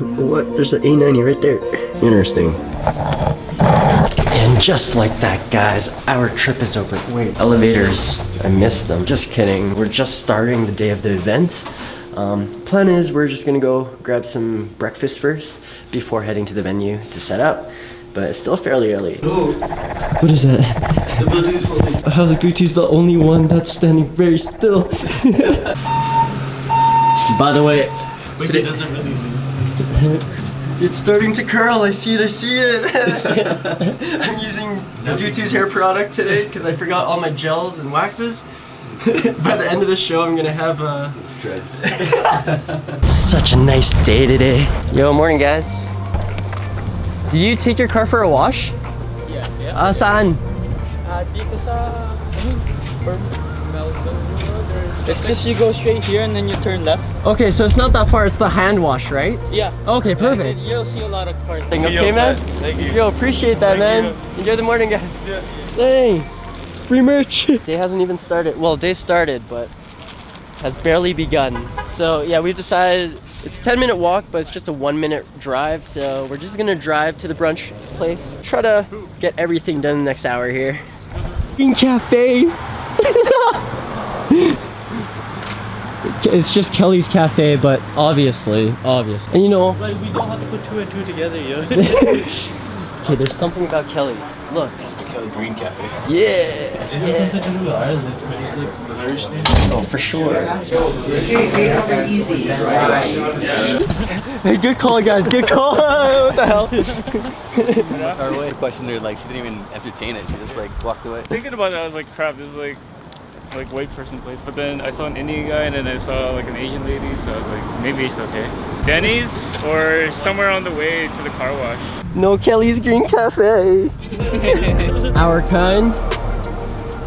What? There's an A90 right there. Interesting. And just like that, guys, our trip is over. Wait, elevators. I missed them. Just kidding. We're just starting the day of the event. Plan is we're just gonna go grab some breakfast first before heading to the venue to set up. But it's still fairly early. Oh. What is that? The Bluetooth phone. How's the Bluetooth's the only one that's standing very still? By the way, today doesn't really lose. It's starting to curl. I see it. I see it. I'm using Bluetooth's hair product today because I forgot all my gels and waxes. By the end of the show, I'm gonna have dreads. Such a nice day today. Yo, morning, guys. Did you take your car for a wash? Yeah. Saan? Dito sa it's just you go straight here and then you turn left. Okay, so it's not that far. It's the hand wash, right? Yeah. Okay, perfect. You'll see a lot of cars. Okay, man? Thank you. Yo, appreciate that, man. Enjoy the morning, guys. Yeah. Dang. Free merch. Day hasn't even started. Well, day started, but has barely begun. So yeah, we've decided it's a 10-minute walk, but it's just a 1-minute drive. So we're just gonna drive to the brunch place. Try to get everything done in the next hour here. Green Cafe. It's just Kelly's Cafe, but obviously. And you know, Like we don't have to put 2 and 2 together, yo. okay, there's something about Kelly. Look. It's the Kelly Green Cafe. Yeah. Is it something to do with Ireland? This is like the Irish name. Oh, for sure. Hey, easy. Hey, good call, guys. Good call. What the hell? Our question there, like she didn't even entertain it. She just like walked away. Thinking about it, I was like, crap, this is like white person place. But then I saw an Indian guy and then I saw like an Asian lady, so I was like, maybe it's okay. Denny's or somewhere on the way to the car wash. No Kelly's Green Cafe. Our kind.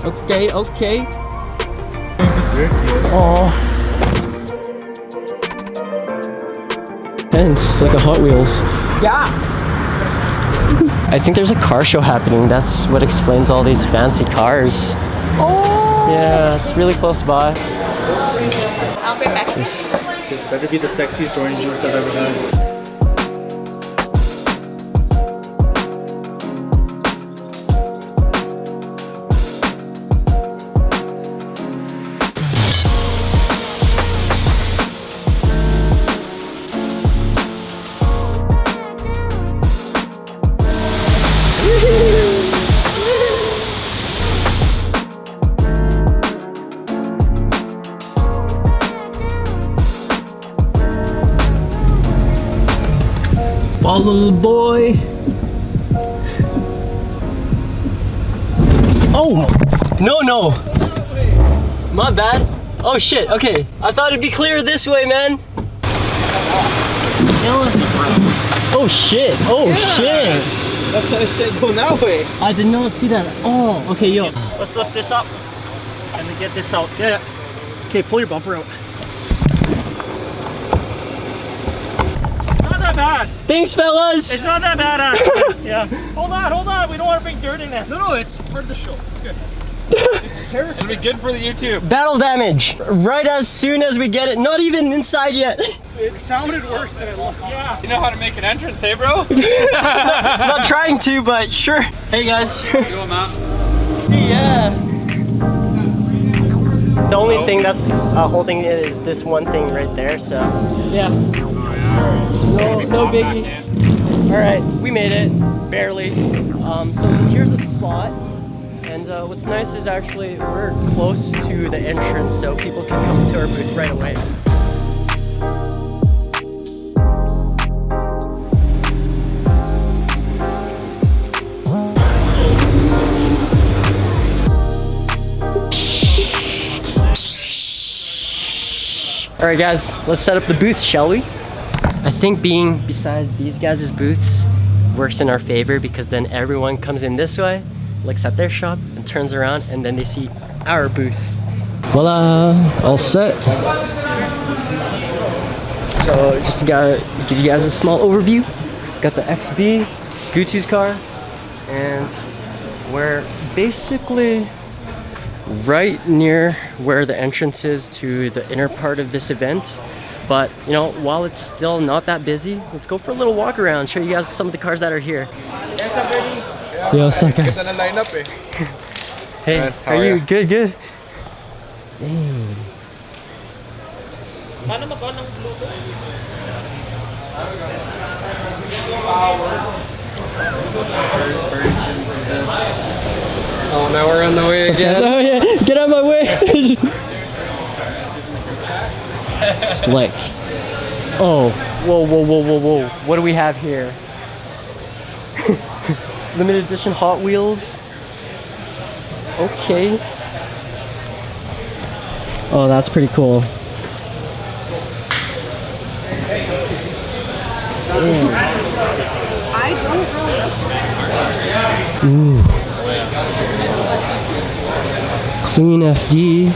Okay. Oh. It's like a Hot Wheels. Yeah. I think there's a car show happening. That's what explains all these fancy cars. Oh. Yeah, it's really close by. I'll be back. This better be the sexiest orange juice I've ever had. Follow the boy. Oh, no. My bad. Oh shit, okay. I thought it'd be clear this way, man. Oh shit, shit. That's what I said, going that way. I did not see that. Oh, okay, yo. Let's lift this up and then get this out. Yeah. Okay, pull your bumper out. Not that bad. Thanks, fellas. It's not that bad, yeah. Hold on. We don't want to bring dirt in there. No, it's part of the show. It's good. It's character. It'll be good for the YouTube. Battle damage. Right as soon as we get it. Not even inside yet. It sounded worse than it looked. Yeah. You know how to make an entrance, hey bro? Not trying to, but sure. Hey guys. Show them out. Yeah. The only thing that's holding it is this one thing right there, so yeah. No biggie. All right, we made it, barely. So here's the spot, and what's nice is actually we're close to the entrance, so people can come to our booth right away. All right, guys, let's set up the booths, shall we? I think being beside these guys' booths works in our favor because then everyone comes in this way, looks at their shop, and turns around, and then they see our booth. Voila, all set. So just gotta give you guys a small overview. Got the XB, Gutu's car, and we're basically right near where the entrance is to the inner part of this event. But you know, while it's still not that busy, let's go for a little walk around, show you guys some of the cars that are here. Yo, what's up, guys? Hey, how are you? Good, good. Dang. Oh, now we're on the way again. Oh yeah, get out of my way. Slick. Oh, whoa, whoa, whoa, whoa, whoa. What do we have here? Limited edition Hot Wheels. Okay. Oh, that's pretty cool. I don't really. Ooh. Clean FD.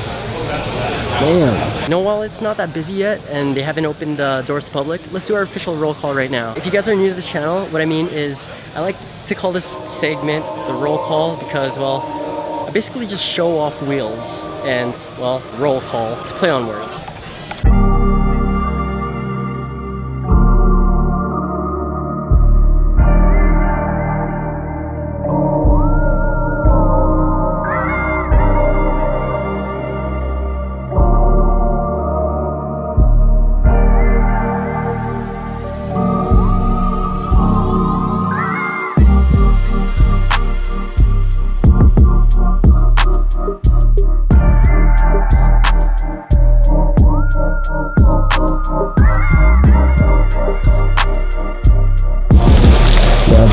Damn. You know, while it's not that busy yet and they haven't opened the doors to public, let's do our official roll call right now. If you guys are new to this channel, what I mean is I like to call this segment the roll call because, well, I basically just show off wheels and, well, roll call. It's a play on words.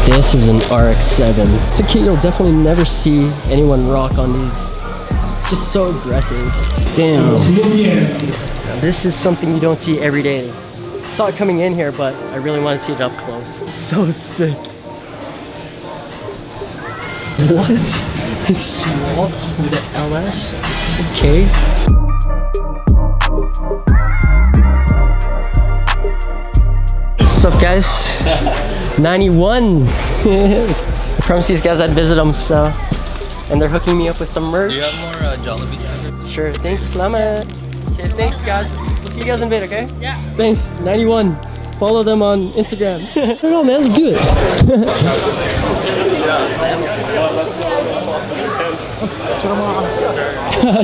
This is an RX-7. It's a kit you'll definitely never see anyone rock on these. It's just so aggressive. Damn. Now, this is something you don't see every day. Saw it coming in here, but I really want to see it up close. It's so sick. What? It's swapped with an LS? Okay. What's up, guys? 91. I promised these guys I'd visit them, so, and they're hooking me up with some merch. Do you have more Jollibee stickers? Sure. Thank you, Slamet. Okay, thanks, guys. We'll see you guys in a bit, okay? Yeah. Thanks. 91. Follow them on Instagram. I don't know, man. Let's do it.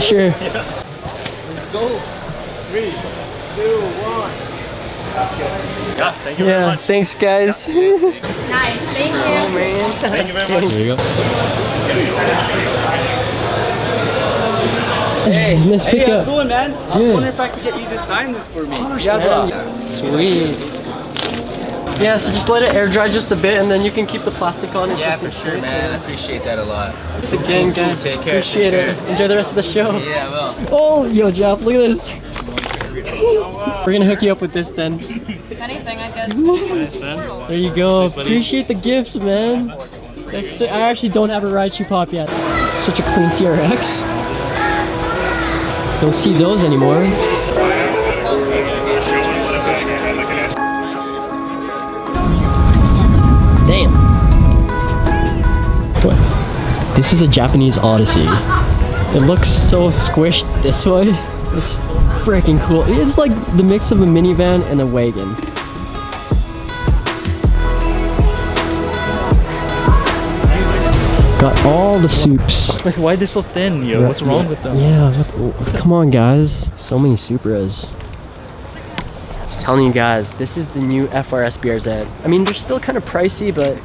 Sure. Let's go. 3, 2, 1. Yeah, thank you very much. Thanks, guys. Nice, thank you. Oh, man. Thank you very much. There you go. Hey, nice Hey, how's pickup. it going, man? I was wondering if I could get you to sign this for me. Sweet. Yeah, so just let it air dry just a bit and then you can keep the plastic on it. Yeah, just for sure, man. I appreciate that a lot. Thanks again, guys. Take care. Appreciate it. Enjoy the rest of the show. Yeah, well. Oh, yo, Jeff, look at this. We're gonna hook you up with this then. Anything I could. Nice, man. There you go. Thanks, buddy. Appreciate the gift, man. That's it. I actually don't have a ride shoe pop yet. Such a clean TRX. Don't see those anymore. Damn. What? This is a Japanese Odyssey. It looks so squished this way. It's freaking cool. It's like the mix of a minivan and a wagon. Got all the soups. Like, why are they so thin, yo? What's wrong with them? Yeah, look, come on, guys. So many Supras. I'm telling you guys, this is the new FRS BRZ. I mean, they're still kind of pricey, but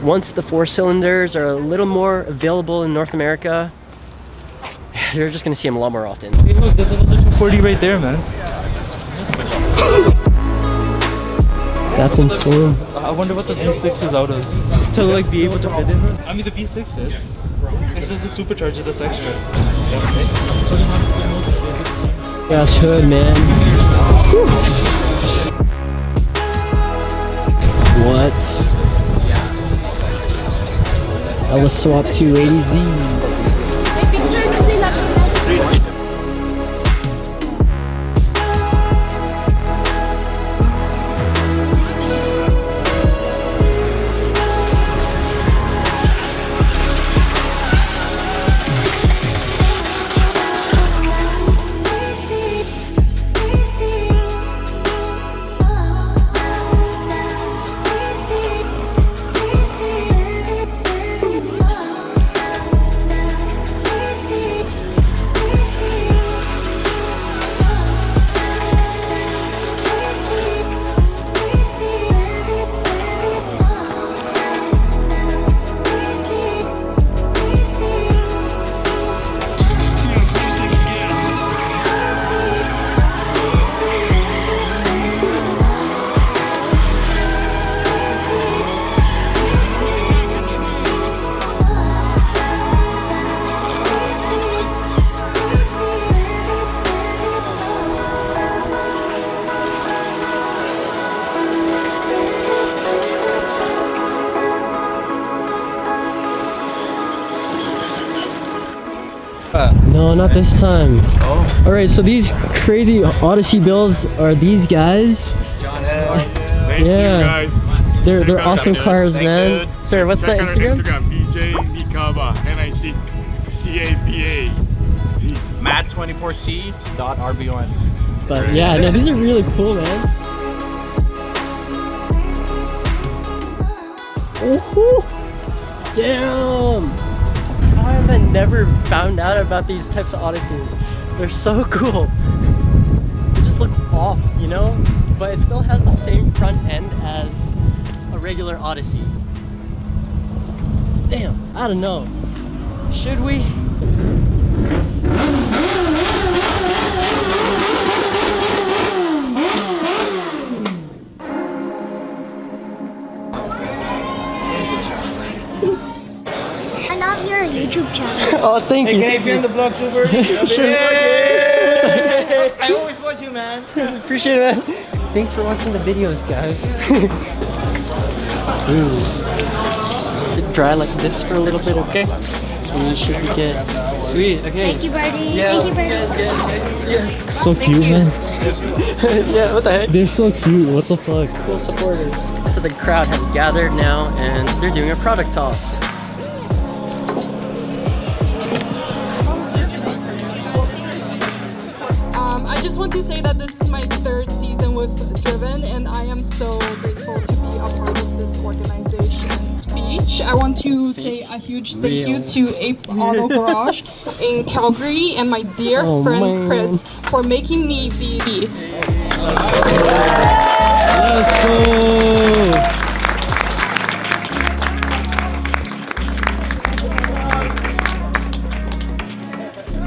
once the 4-cylinders are a little more available in North America, you're just gonna see them a lot more often. Hey, look, there's another 240 right there, man. That's insane. I wonder what the V6 is out of. To like be able to fit in her. I mean, the V6 fits. This is the supercharger that's extra. Gas hood, man. Whew. What? Ellis Swap 280Z. No, not this time. Oh. All right, so these crazy Odyssey builds are these guys. Thank you guys. They're awesome cars, man. Dude. Sir, what's the Instagram? DJ Nikaba, NICCABA. Matt24c.rb1. But yeah, no, these are really cool, man. Oh, damn! How have I never found out about these types of Odysseys? They're so cool. They just look off, you know? But it still has the same front end as a regular Odyssey. Damn, I don't know. Should we? I love your YouTube channel. Oh, thank you. Can I be on the vlog too, Birdy? Yay! I always watch you, man. Appreciate it, man. Thanks for watching the videos, guys. Ooh. Dry like this for a little bit, okay? And you should be good. Sweet, okay. Thank you, Birdy. Yeah, Thank you, Birdy. So cute, man. Yeah, what the heck? They're so cute. What the fuck? Cool supporters. So the crowd has gathered now and they're doing a product toss. I just want to say that this is my 3rd season with Driven, and I am so grateful to be a part of this organization. Speech, I want to say a huge thank you to Ape Auto Garage in Calgary and my dear friend Chris for making me the Let's go!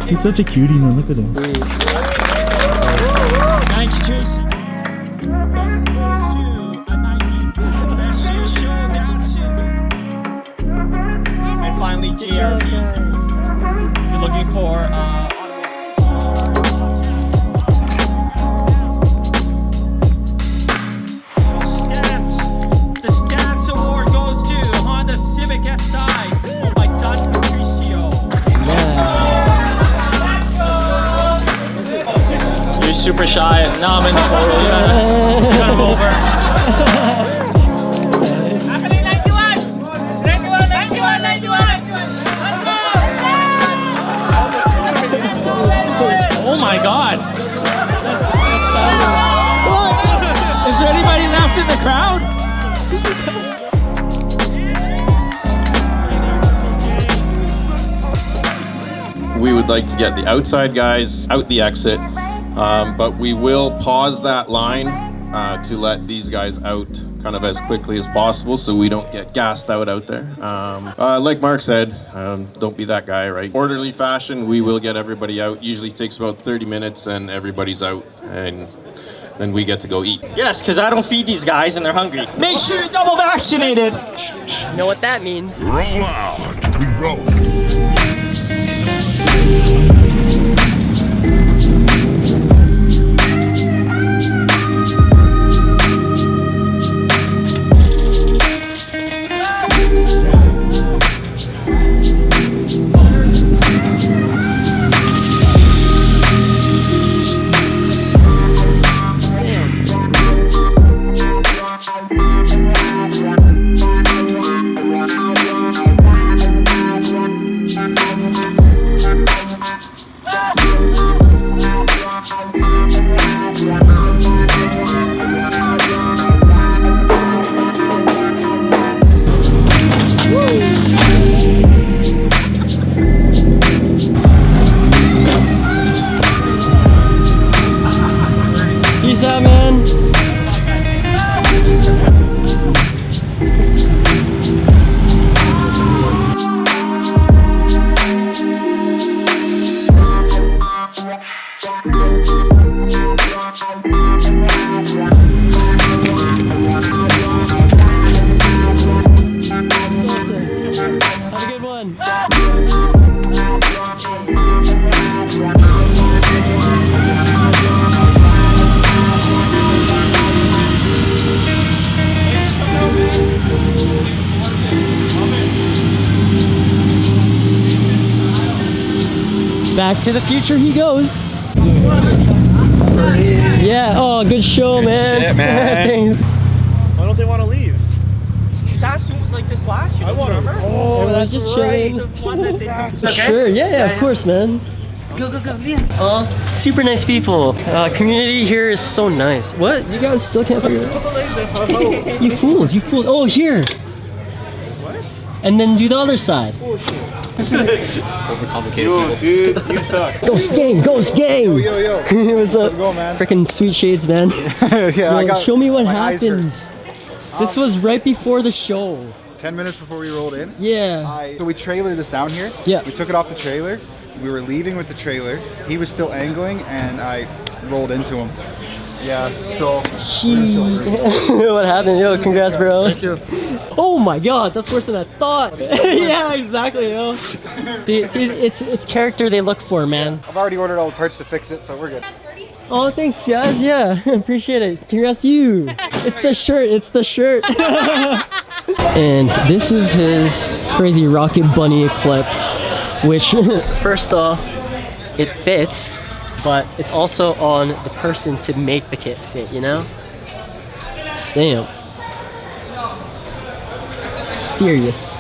He's such a cutie, man. Look at him. Thanks, Jason. Best goes to a 90. Best shoe show, that's it. And finally, JRB. You're looking for the Stance Award goes to Honda Civic SI. Oh my God, Patricio. You're super shy. Now I'm in the photo. You gotta come over. Oh my God. Is there anybody left in the crowd? We would like to get the outside guys out the exit, but we will pause that line to let these guys out kind of as quickly as possible so we don't get gassed out there. Like Mark said, don't be that guy, right? Orderly fashion, we will get everybody out. Usually takes about 30 minutes and everybody's out, and then we get to go eat. Yes, because I don't feed these guys and they're hungry. Make sure you're double vaccinated. You know what that means? Roll out. We roll. Peace out, man. Have a good one. Back to the future he goes. Yeah, oh, good show, man. shit, man. Why don't they want to leave? Saskatoon was like this last year. I want to remember. Oh, Everyone's that's just right. chilling. The one that they okay? Sure, yeah, of course, man. Go, Leah. Super nice people. Community here is so nice. What? You guys still can't figure it out? You fools, you fools. Oh, here. What? And then do the other side. Overcomplicated. Dude, you suck. Ghost gang, ghost gang. Yo. What's up? Go, man. Freaking sweet shades, man. Yeah, show me what my eyes happened. This was right before the show. 10 minutes before we rolled in. Yeah. So we trailered this down here. Yeah. We took it off the trailer. We were leaving with the trailer. He was still angling and I rolled into him. Yeah, so. What happened? Yo, congrats, bro. Thank you. Oh my god, that's worse than I thought. Yeah, exactly, yo. Dude, see, it's character they look for, man. I've already ordered all the parts to fix it, so we're good. Oh, thanks, guys. Yeah, appreciate it. Congrats to you. It's the shirt. It's the shirt. And this is his crazy Rocket Bunny Eclipse, which, first off, it fits, but it's also on the person to make the kit fit, you know? Damn. Serious.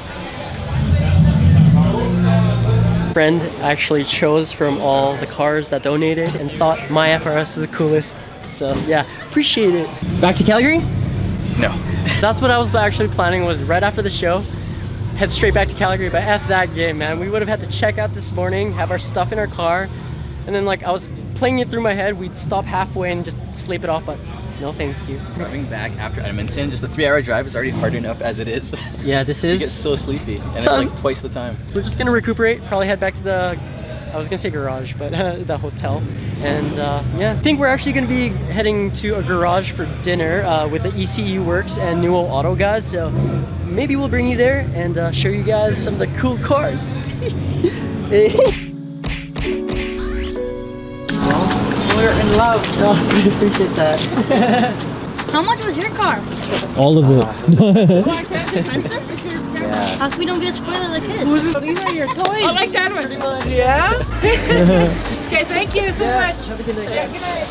Friend actually chose from all the cars that donated and thought my FRS is the coolest. So yeah, appreciate it. Back to Calgary? No. That's what I was actually planning, was right after the show, head straight back to Calgary, but F that game, man. We would have had to check out this morning, have our stuff in our car, and then like I was playing it through my head, we'd stop halfway and just sleep it off, but no thank you. Driving back after Edmonton, just a 3-hour drive is already hard enough as it is. Yeah, this is. You get so sleepy, and it's like twice the time. We're just gonna recuperate, probably head back to the, I was gonna say garage, but the hotel. And yeah, I think we're actually gonna be heading to a garage for dinner with the ECU Works and Newell Auto guys. So maybe we'll bring you there and show you guys some of the cool cars. We're in love. Oh, we appreciate that. How much was your car? All of it. Expensive? Yeah. How come we don't get spoiled like kids? These are your toys. I like that one. Pretty much. Yeah? Okay, thank you so much. Have a good night, guys. Good night.